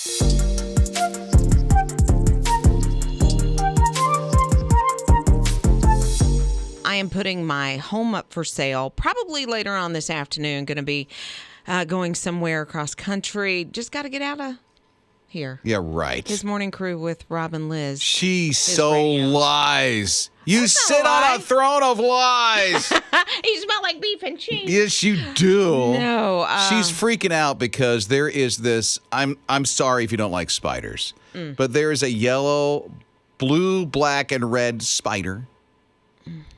I am putting my home up for sale probably later on this afternoon. Going to be going somewhere across country. Just got to get out of here. Yeah, right. His morning crew with Rob and Liz. She so radio. lies. You sit on a throne of lies. You smell like beef and cheese. Yes, you do. No. She's freaking out because there is this. I'm sorry if you don't like spiders, but there is a yellow, blue, black, and red spider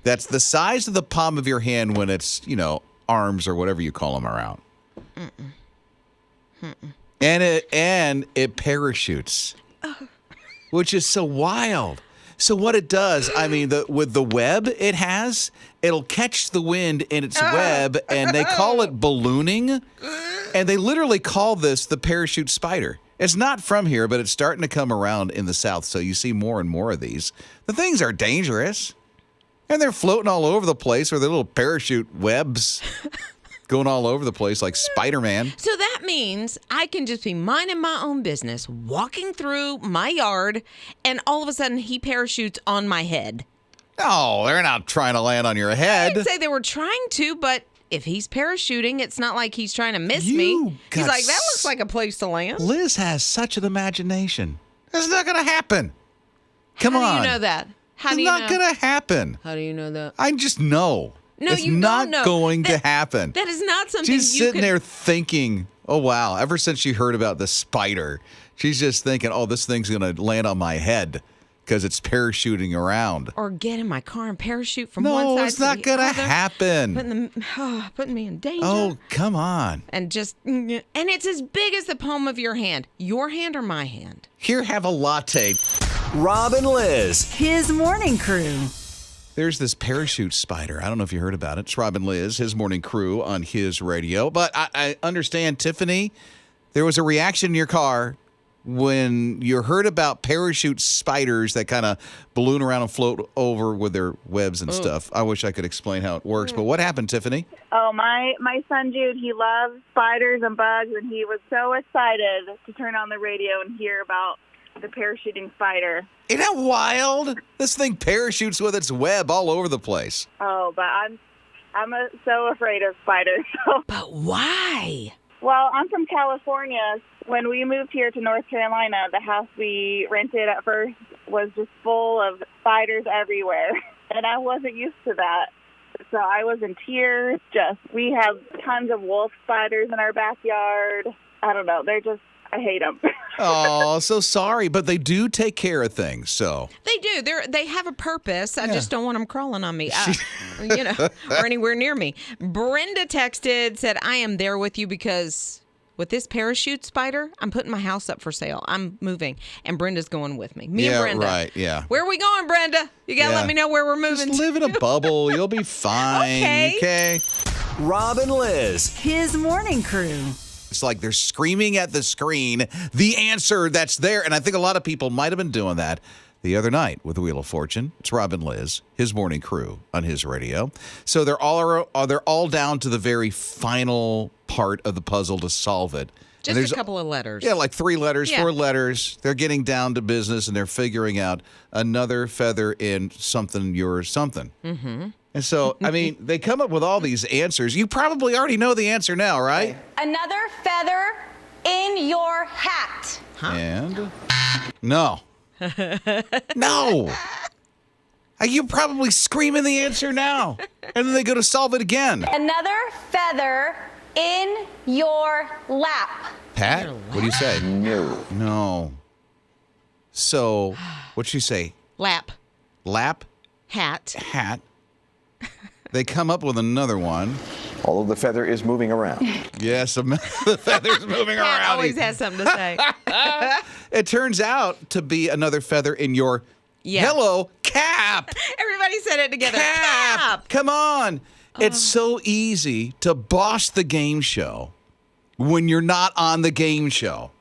that's the size of the palm of your hand when it's, arms or whatever you call them are out. And it parachutes, which is so wild. So what it does, with the web it has, it'll catch the wind in its web, and they call it ballooning, and they literally call this the parachute spider. It's not from here, but it's starting to come around in the South, so you see more and more of these. The things are dangerous, and they're floating all over the place with their little parachute webs. Going all over the place like Spider-Man. So that means I can just be minding my own business, walking through my yard, and all of a sudden he parachutes on my head. No, they're not trying to land on your head. I'd say they were trying to, but if he's parachuting, it's not like he's trying to miss me. He's like, that looks like a place to land. Liz has such an imagination. It's not going to happen. Come on. How do you know that? It's not going to happen. How do you know that? I just know. No, it's you not don't know. going to happen. That is not something she's sitting there thinking, oh, wow. Ever since she heard about the spider, she's just thinking, oh, this thing's going to land on my head because it's parachuting around. Or get in my car and parachute from one side to the other. No, it's not going to happen. Putting me in danger. Oh, come on. And it's as big as the palm of your hand. Your hand or my hand? Here, have a latte. Rob and Liz. His morning crew. There's this parachute spider. I don't know if you heard about it. It's Rob and Liz, his morning crew on his radio. But I understand, Tiffany, there was a reaction in your car when you heard about parachute spiders that kind of balloon around and float over with their webs and stuff. I wish I could explain how it works. But what happened, Tiffany? Oh, my son Jude, he loves spiders and bugs, and he was so excited to turn on the radio and hear about the parachuting spider. Isn't that wild? This thing parachutes with its web all over the place. Oh, but I'm so afraid of spiders. But why? Well, I'm from California. When we moved here to North Carolina, the house we rented at first was just full of spiders everywhere, and I wasn't used to that. So I was in tears. We have tons of wolf spiders in our backyard. I don't know. I hate them. Oh, so sorry, but they do take care of things. So they do. They have a purpose. I just don't want them crawling on me, or anywhere near me. Brenda texted, said, "I am there with you because with this parachute spider, I'm putting my house up for sale. I'm moving, and Brenda's going with me. Me and Brenda. Right? Yeah. Where are we going, Brenda? You gotta let me know where we're moving. Just live in a bubble. You'll be fine. Okay. Rob and Liz. His morning crew. It's like they're screaming at the screen the answer that's there. And I think a lot of people might have been doing that the other night with the Wheel of Fortune. It's Rob and Liz, his morning crew on his radio. So they're all down to the very final part of the puzzle to solve it. Just a couple of letters. Yeah, like 3 letters, 4 letters. They're getting down to business, and they're figuring out another feather in something, your something. Mm-hmm. And so, they come up with all these answers. You probably already know the answer now, right? Another feather in your hat. Huh? And? No. No. You're probably screaming the answer now. And then they go to solve it again. Another feather in your lap. Pat, what do you say? No. So, what'd she say? Lap. Lap? Hat. They come up with another one. Although the feather is moving around. Yes, the feather's moving around. Pat always has something to say. It turns out to be another feather in your hello cap. Everybody said it together. Cap. Come on. It's so easy to boss the game show when you're not on the game show.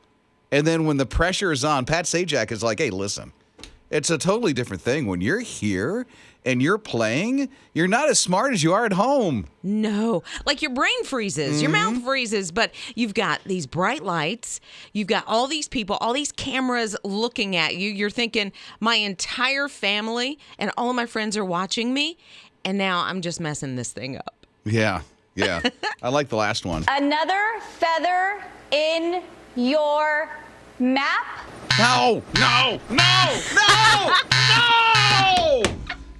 And then when the pressure is on, Pat Sajak is like, hey, listen, It's a totally different thing. When you're here and you're playing, you're not as smart as you are at home. No. Like your brain freezes, your mouth freezes, but you've got these bright lights. You've got all these people, all these cameras looking at you. You're thinking, my entire family and all of my friends are watching me, and now I'm just messing this thing up. Yeah. I like the last one. Another feather in your map. No!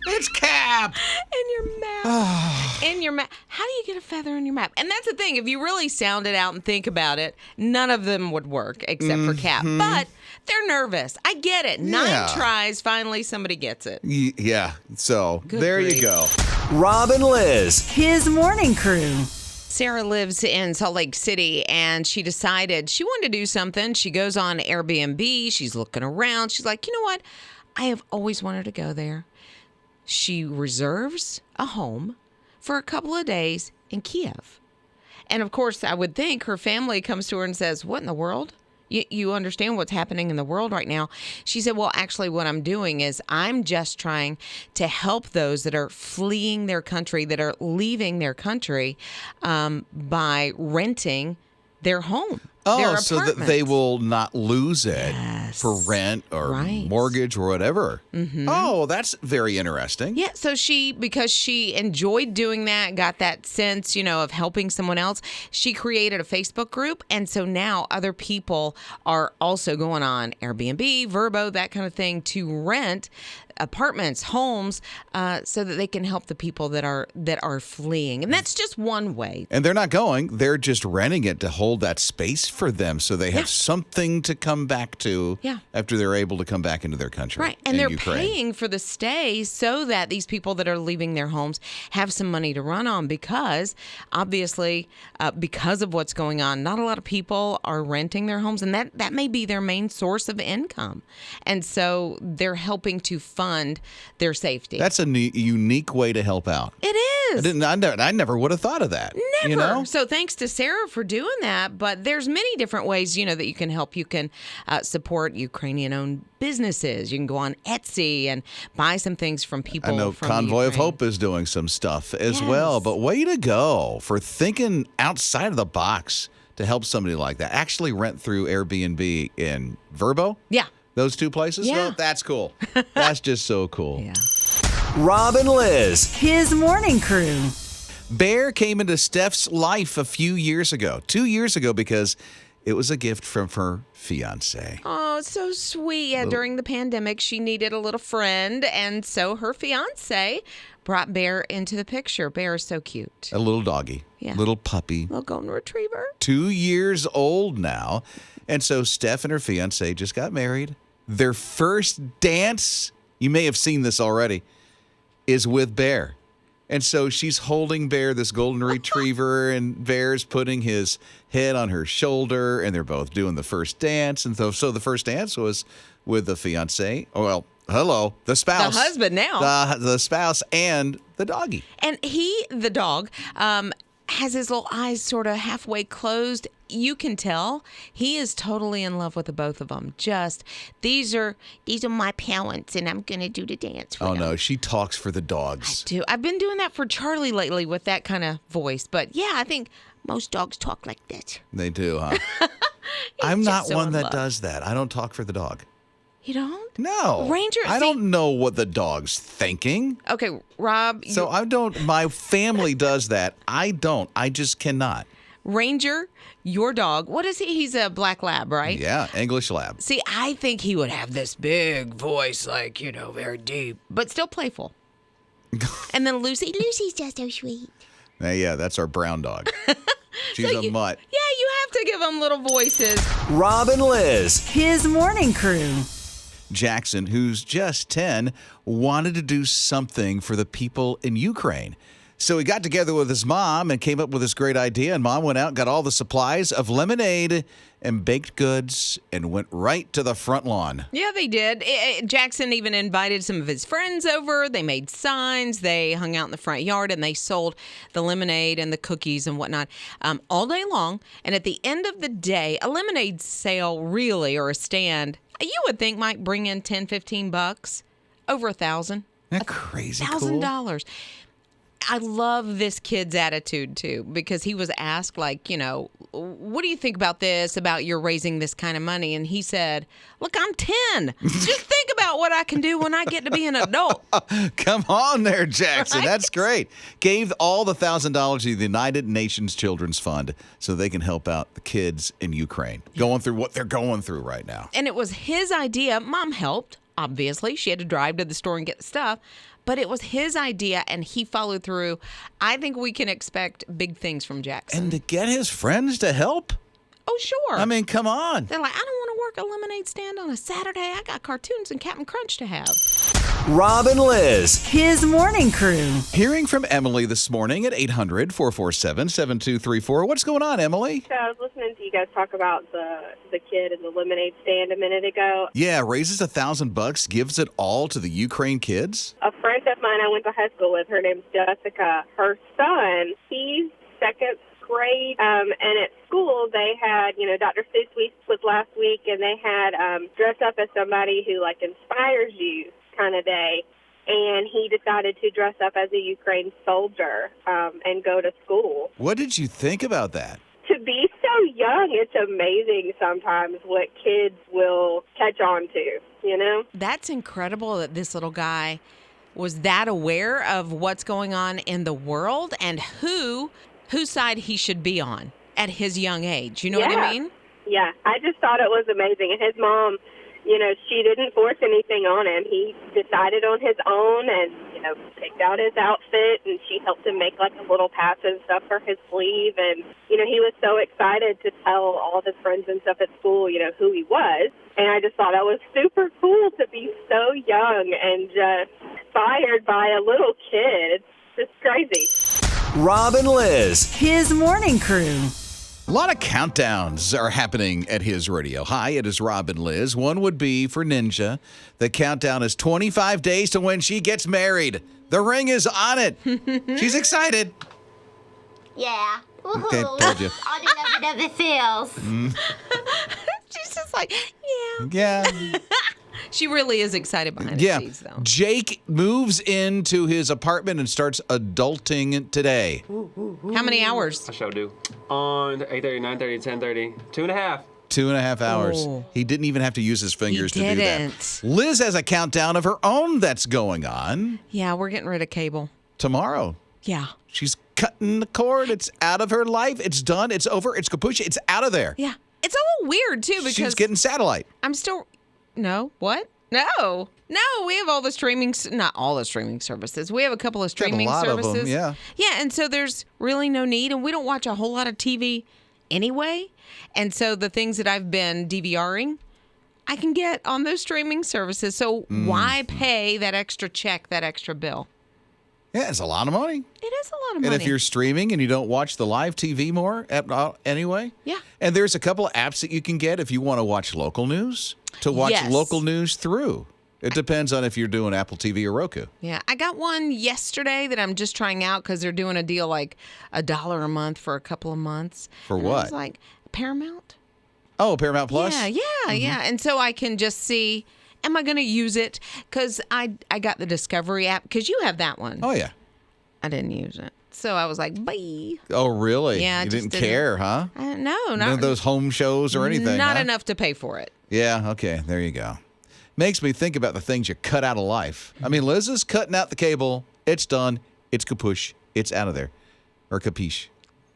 It's Cap! In your map. In your map. How do you get a feather in your map? And that's the thing. If you really sound it out and think about it, none of them would work except for Cap. But they're nervous. I get it. 9 tries. Finally, somebody gets it. Yeah. So Good there grief. you go. Rob and Liz. His morning crew. Sarah lives in Salt Lake City, and she decided she wanted to do something. She goes on Airbnb. She's looking around. She's like, you know what? I have always wanted to go there. She reserves a home for a couple of days in Kiev. And, of course, I would think her family comes to her and says, what in the world? You understand what's happening in the world right now. She said, well, actually, what I'm doing is I'm just trying to help those that are fleeing their country, that are leaving their country by renting their home. Oh, so that they will not lose it for rent or mortgage or whatever. Oh, that's very interesting. Yeah, so because she enjoyed doing that, got that sense, of helping someone else, she created a Facebook group. And so now other people are also going on Airbnb, Vrbo, that kind of thing, to rent apartments, homes, so that they can help the people that are fleeing. And that's just one way. And they're not going. They're just renting it to hold that space for them so they have something to come back to after they're able to come back into their country. Right. And they're Ukraine. paying for the stay so that these people that are leaving their homes have some money to run on because, obviously, because of what's going on, not a lot of people are renting their homes, and that may be their main source of income. And so they're helping to fund their safety. That's a unique way to help out. It is. I never would have thought of that. Never. So thanks to Sarah for doing that. But there's many different ways, that you can help. You can support Ukrainian-owned businesses. You can go on Etsy and buy some things from people. I know from Convoy of Ukraine. Hope is doing some stuff as well. But way to go for thinking outside of the box to help somebody like that. Actually rent through Airbnb in Vrbo? Yeah. Those two places? Yeah. Well, that's cool. That's just so cool. Yeah. Rob and Liz. His morning crew. Bear came into Steph's life a few years ago, 2 years ago, because it was a gift from her fiance. Oh, it's so sweet. Yeah, during the pandemic, she needed a little friend, and so her fiance brought Bear into the picture. Bear is so cute. A little doggy. Yeah. Little puppy. Little golden retriever. 2 years old now. And so Steph and her fiance just got married. Their first dance, you may have seen this already, is with Bear. And so she's holding Bear, this golden retriever, and Bear's putting his head on her shoulder, and they're both doing the first dance. And so the first dance was with the fiance. Well, hello, the spouse. The husband now. The spouse and the doggy. And the dog, has his little eyes sort of halfway closed. You can tell he is totally in love with the both of them. Just, these are my parents, and I'm going to do the dance for them. No, she talks for the dogs. I do. I've been doing that for Charlie lately with that kind of voice. But yeah, I think most dogs talk like that. They do, huh? I'm not so one in that love. does that. I don't talk for the dog. You don't? No. Ranger, I don't know what the dog's thinking. Okay, Rob. So I don't, my family does that. I don't. I just cannot. Ranger, your dog, what is he? He's a black lab, right? Yeah, English lab. See, I think he would have this big voice, like, very deep, but still playful. And then Lucy's just so sweet. Yeah, that's our brown dog. She's a mutt. Yeah, you have to give them little voices. Rob and Liz. His morning crew. Jackson, who's just 10, wanted to do something for the people in Ukraine. So he got together with his mom and came up with this great idea. And Mom went out and got all the supplies of lemonade and baked goods and went right to the front lawn. Yeah, they did. Jackson even invited some of his friends over. They made signs. They hung out in the front yard, and they sold the lemonade and the cookies and whatnot all day long. And at the end of the day, a lemonade sale really, or a stand, you would think might bring in $10-15, over $1,000. Isn't that crazy cool? $1,000. I love this kid's attitude, too, because he was asked, like, you know, what do you think about this, about your raising this kind of money? And he said, look, I'm 10. Just think about what I can do when I get to be an adult. Come on there, Jackson. Right? That's great. Gave all the $1,000 to the United Nations Children's Fund so they can help out the kids in Ukraine going through what they're going through right now. And it was his idea. Mom helped, obviously. She had to drive to the store and get the stuff. But it was his idea, and he followed through. I think we can expect big things from Jackson. And to get his friends to help? Oh, sure. I mean, come on. They're like, I don't want to work a lemonade stand on a Saturday. I got cartoons and Captain Crunch to have. Rob and Liz. His morning crew. Hearing from Emily this morning at 800-447-7234. What's going on, Emily? So I was listening to you guys talk about the kid in the lemonade stand a minute ago. Yeah, raises $1,000, gives it all to the Ukraine kids. A friend of mine I went to high school with, her name's Jessica. Her son, he's second grade, and at school they had, you know, Dr. Seuss Week was last week, and they had dress up as somebody who, like, inspires you kind of day. And he decided to dress up as a Ukraine soldier and go to school. What did you think about that? To be so young, it's amazing sometimes what kids will catch on to, you know? That's incredible that this little guy was that aware of what's going on in the world and whose side he should be on at his young age. You know what I mean? Yeah, I just thought it was amazing. And his mom, you know, she didn't force anything on him. He decided on his own and, you know, picked out his outfit, and she helped him make, like, a little patch and stuff for his sleeve. And, you know, he was so excited to tell all of his friends and stuff at school, you know, who he was. And I just thought that was super cool to be so young and just inspired by a little kid. It's just crazy. Rob and Liz. His morning crew. A lot of countdowns are happening at His Radio. Hi, it is Rob and Liz. One would be for Ninja. The countdown is 25 days to when she gets married. The ring is on it. She's excited. Yeah. Woohoo. Okay, told you. I don't know if it ever feels. She's just like, yeah. Yeah. She really is excited behind the scenes, though. Jake moves into his apartment and starts adulting today. How many hours? I shall do. On 8:30, 9:30, 10:30, 2.5. 2.5 hours. Oh. He didn't even have to use his fingers to do that. didn't. Liz has a countdown of her own that's going on Yeah, we're getting rid of cable. tomorrow. Yeah. She's cutting the cord. It's out of her life. It's done. It's over. It's kaput. It's out of there. Yeah. It's a little weird, too, because She's getting satellite. I'm still... No. What? No, we have all the not all the streaming services. We have a couple of streaming lot of services. them, yeah. Yeah, and so there's really no need, and we don't watch a whole lot of TV anyway. And so the things that I've been DVRing, I can get on those streaming services. So why pay that extra check, that extra bill? Yeah, it's a lot of money. It is a lot of money. And if you're streaming and you don't watch the live TV more anyway. Yeah. And there's a couple of apps that you can get if you want to watch local news, to watch Yes. local news through. It depends on if you're doing Apple TV or Roku. Yeah, I got one yesterday that I'm just trying out because they're doing a deal like $1 a month for a couple of months. For And what? I was like, Paramount? Oh, Paramount Plus? Yeah. And so I can just see, am I going to use it? Because I got the Discovery app, because you have that one. Oh, yeah. I didn't use it. So I was like, bye. Oh, really? Yeah, I You just didn't care, huh? No, None not of those home shows or anything, Not huh? enough to pay for it. Yeah, okay, there you go. Makes me think about the things you cut out of life. I mean, Liz is cutting out the cable. It's done. It's kapush. It's out of there. Or capiche.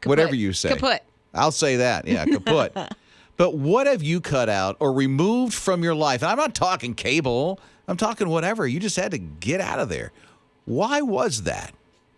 Whatever you say. Kaput. I'll say that. Yeah, kaput. But what have you cut out or removed from your life? And I'm not talking cable. I'm talking whatever. You just had to get out of there. Why was that?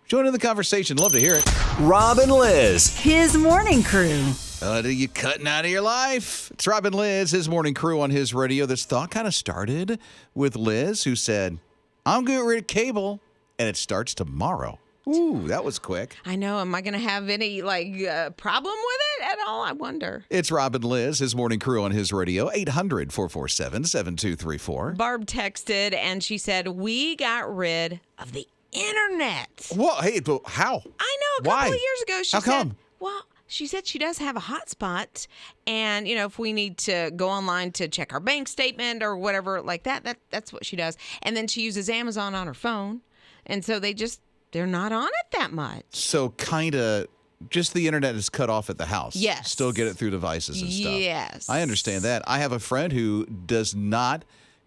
Join in the conversation. Love to hear it. Rob and Liz. His morning crew. What are you cutting out of your life? It's Rob and Liz, His Morning Crew on His Radio. This thought kind of started with Liz, who said, I'm getting rid of cable, and it starts tomorrow. Ooh, that was quick. I know. Am I going to have any problem with it at all? I wonder. It's Rob and Liz, His Morning Crew on His Radio, 800-447-7234. Barb texted, and she said, we got rid of the internet. Well, hey, but how? I know. A Why? couple of years ago, she How said, come? well, she said she does have a hotspot. And, if we need to go online to check our bank statement or whatever like that's what she does. And then she uses Amazon on her phone. And so they're not on it that much. So kind of just the internet is cut off at the house. Yes. Still get it through devices and stuff. Yes. I understand that. I have a friend who does not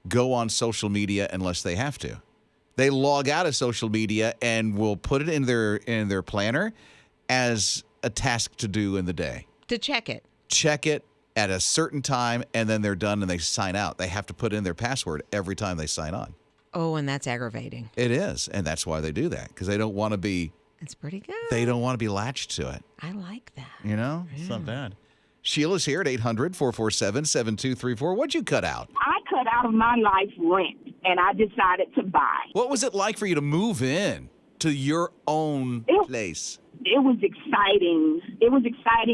go on social media unless they have to. They log out of social media and will put it in their planner as a task to do in the day. To check it. Check it at a certain time, and then they're done and they sign out. They have to put in their password every time they sign on. Oh, and that's aggravating. It is, and that's why they do that, because they don't want to be... It's pretty good. They don't want to be latched to it. I like that. It's not bad. Sheila's here at 800-447-7234. What'd you cut out? I cut out of my life rent, and I decided to buy. What was it like for you to move in to your own place? It was exciting.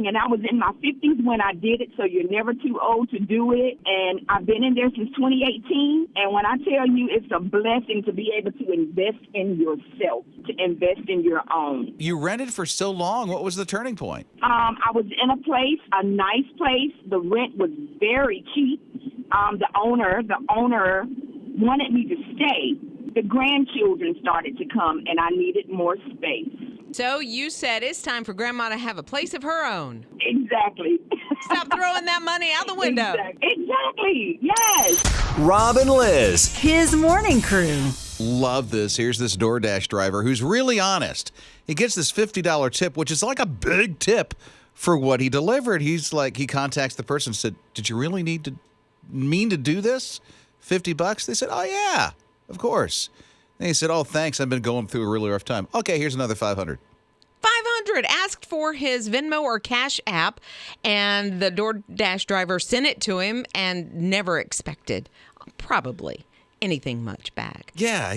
And I was in my 50s when I did it, so you're never too old to do it. And I've been in there since 2018. And when I tell you, it's a blessing to be able to invest in yourself, to invest in your own. You rented for so long. What was the turning point? I was in a place, a nice place. The rent was very cheap. The owner wanted me to stay. The grandchildren started to come, and I needed more space. So you said it's time for Grandma to have a place of her own. Exactly. Stop throwing that money out the window. Exactly. Yes. Rob and Liz. His morning crew. Love this. Here's this DoorDash driver who's really honest. He gets this $50 tip, which is like a big tip for what he delivered. He's like, he contacts the person and said, did you really mean to do this? $50? They said, oh, yeah, of course. And he said, oh, thanks. I've been going through a really rough time. Okay, here's another $500. Asked for his Venmo or Cash App, and the DoorDash driver sent it to him and never expected probably anything much back. Yeah,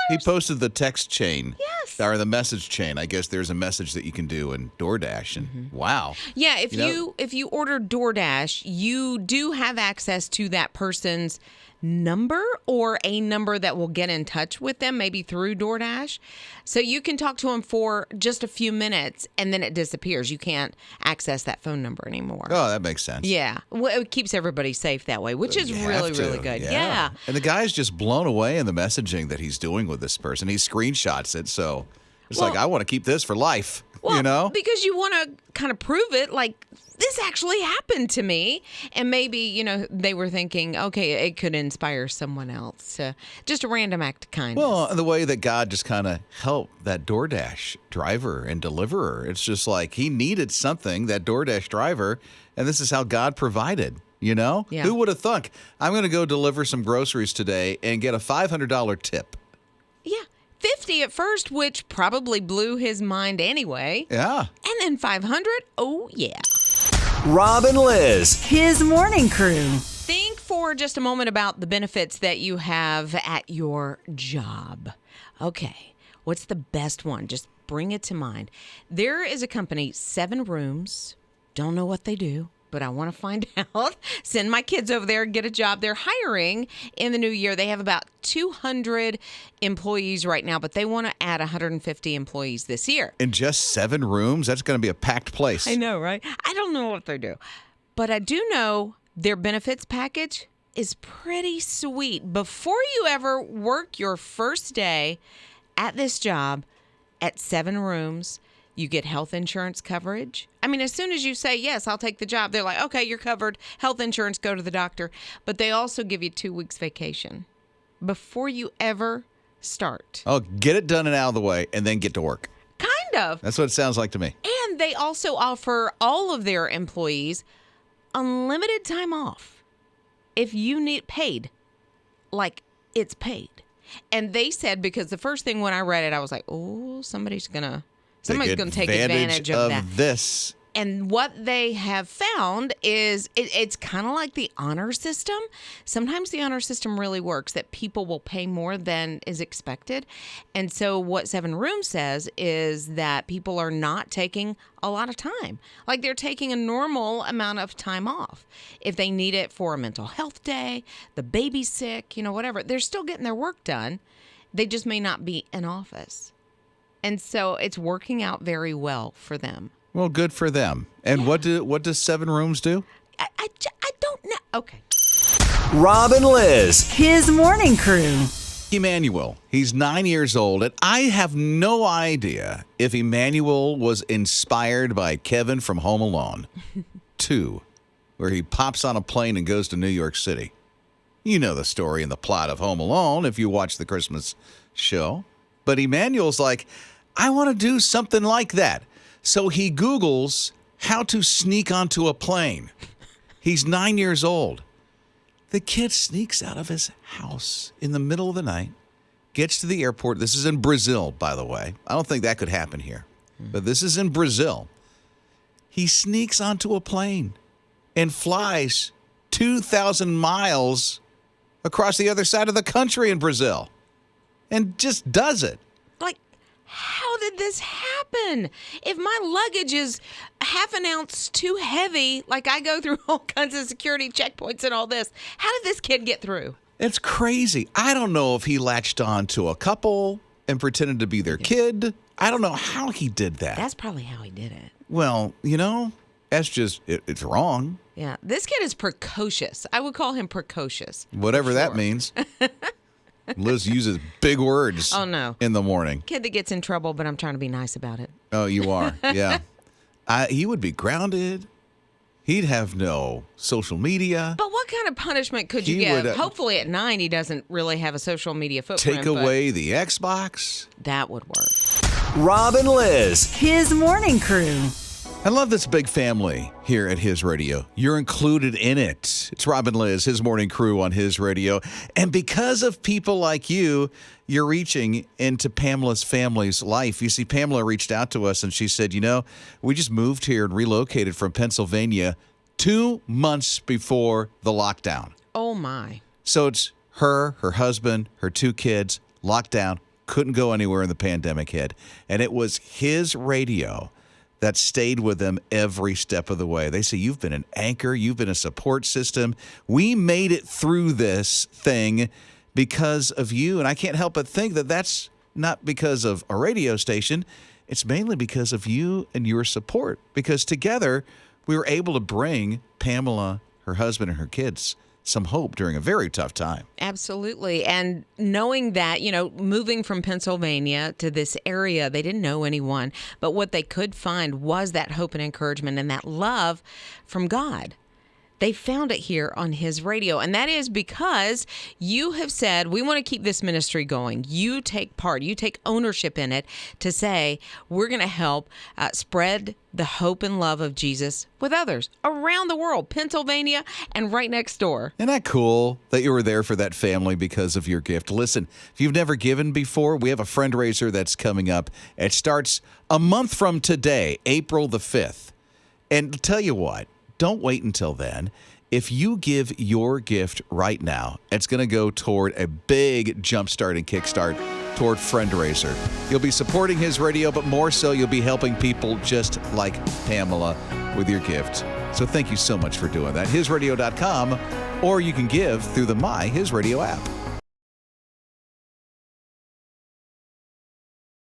he posted the text chain. Yes. Or the message chain. I guess there's a message that you can do in DoorDash, and wow. Yeah, if you order DoorDash, you do have access to that person's number or a number that will get in touch with them, maybe through DoorDash. So you can talk to them for just a few minutes and then it disappears. You can't access that phone number anymore. Oh, that makes sense. Yeah. Well, it keeps everybody safe that way, which is really, really good. Yeah. And the guy's just blown away in the messaging that he's doing with this person. He screenshots it. So it's like, I want to keep this for life, Because you want to kind of prove it, like, this actually happened to me. And maybe, they were thinking, okay, it could inspire someone else. Just a random act of kindness. Well, the way that God just kind of helped that DoorDash driver and deliverer. It's just like he needed something, that DoorDash driver, and this is how God provided, Yeah. Who would have thunk? I'm going to go deliver some groceries today and get a $500 tip. Yeah. 50 at first, which probably blew his mind anyway. Yeah. And then 500. Oh, yeah. Rob and Liz. His morning crew. Think for just a moment about the benefits that you have at your job. Okay, what's the best one? Just bring it to mind. There is a company, 7 Rooms. Don't know what they do, but I want to find out. Send my kids over there, get a job. They're hiring in the new year. They have about 200 employees right now, but they want to add 150 employees this year. In just 7 rooms? That's going to be a packed place. I know, right? I don't know what they do. But I do know their benefits package is pretty sweet. Before you ever work your first day at this job at 7 Rooms, you get health insurance coverage. I mean, as soon as you say, yes, I'll take the job, they're like, okay, you're covered. Health insurance, go to the doctor. But they also give you 2 weeks vacation before you ever start. Oh, get it done and out of the way and then get to work. Kind of. That's what it sounds like to me. And they also offer all of their employees unlimited time off if you need paid. Like, it's paid. And they said, because the first thing when I read it, I was like, oh, somebody's going to take advantage of that. This. And what they have found is it's kind of like the honor system. Sometimes the honor system really works, that people will pay more than is expected. And so what 7 Rooms says is that people are not taking a lot of time. Like, they're taking a normal amount of time off. If they need it for a mental health day, the baby's sick, whatever, they're still getting their work done. They just may not be in office. And so it's working out very well for them. Well, good for them. And what does 7 rooms do? I don't know. Okay. Rob and Liz. His morning crew. Emmanuel, he's 9 years old, and I have no idea if Emmanuel was inspired by Kevin from Home Alone 2, where he pops on a plane and goes to New York City. You know the story and the plot of Home Alone if you watch the Christmas show. But Emmanuel's like, I want to do something like that. So he Googles how to sneak onto a plane. He's 9 years old. The kid sneaks out of his house in the middle of the night, gets to the airport. This is in Brazil, by the way. I don't think that could happen here, but this is in Brazil. He sneaks onto a plane and flies 2,000 miles across the other side of the country in Brazil and just does it. Like, how did this happen? If my luggage is half an ounce too heavy, like I go through all kinds of security checkpoints and all this, how did this kid get through? It's crazy. I don't know if he latched on to a couple and pretended to be their kid. I don't know how he did that. That's probably how he did it. Well, that's just, it's wrong. Yeah, this kid is precocious. I would call him precocious. Whatever that means. Liz uses big words in the morning. Kid that gets in trouble, but I'm trying to be nice about it. Oh, you are? Yeah. He would be grounded. He'd have no social media. But what kind of punishment could you give? Hopefully at 9 he doesn't really have a social media footprint. Take away the Xbox. That would work. Rob and Liz. His morning crew. I love this big family here at His Radio. You're included in it. It's Rob and Liz, His morning crew on His Radio. And because of people like you, you're reaching into Pamela's family's life. You see, Pamela reached out to us and she said, we just moved here and relocated from Pennsylvania 2 months before the lockdown. Oh, my. So it's her husband, her 2 kids, locked down, couldn't go anywhere in the pandemic hit. And it was His Radio that stayed with them every step of the way. They say, you've been an anchor. You've been a support system. We made it through this thing because of you. And I can't help but think that that's not because of a radio station. It's mainly because of you and your support. Because together, we were able to bring Pamela, her husband, and her kids some hope during a very tough time. Absolutely. And knowing that, moving from Pennsylvania to this area, they didn't know anyone, but what they could find was that hope and encouragement and that love from God. They found it here on His Radio. And that is because you have said, we want to keep this ministry going. You take part, you take ownership in it to say, we're going to help spread the hope and love of Jesus with others around the world, Pennsylvania and right next door. Isn't that cool that you were there for that family because of your gift? Listen, if you've never given before, we have a fundraiser that's coming up. It starts a month from today, April the 5th. And tell you what, don't wait until then. If you give your gift right now, it's going to go toward a big jumpstart and kickstart toward Friendraiser. You'll be supporting His Radio, but more so, you'll be helping people just like Pamela with your gift. So thank you so much for doing that. HisRadio.com, or you can give through the My His Radio app.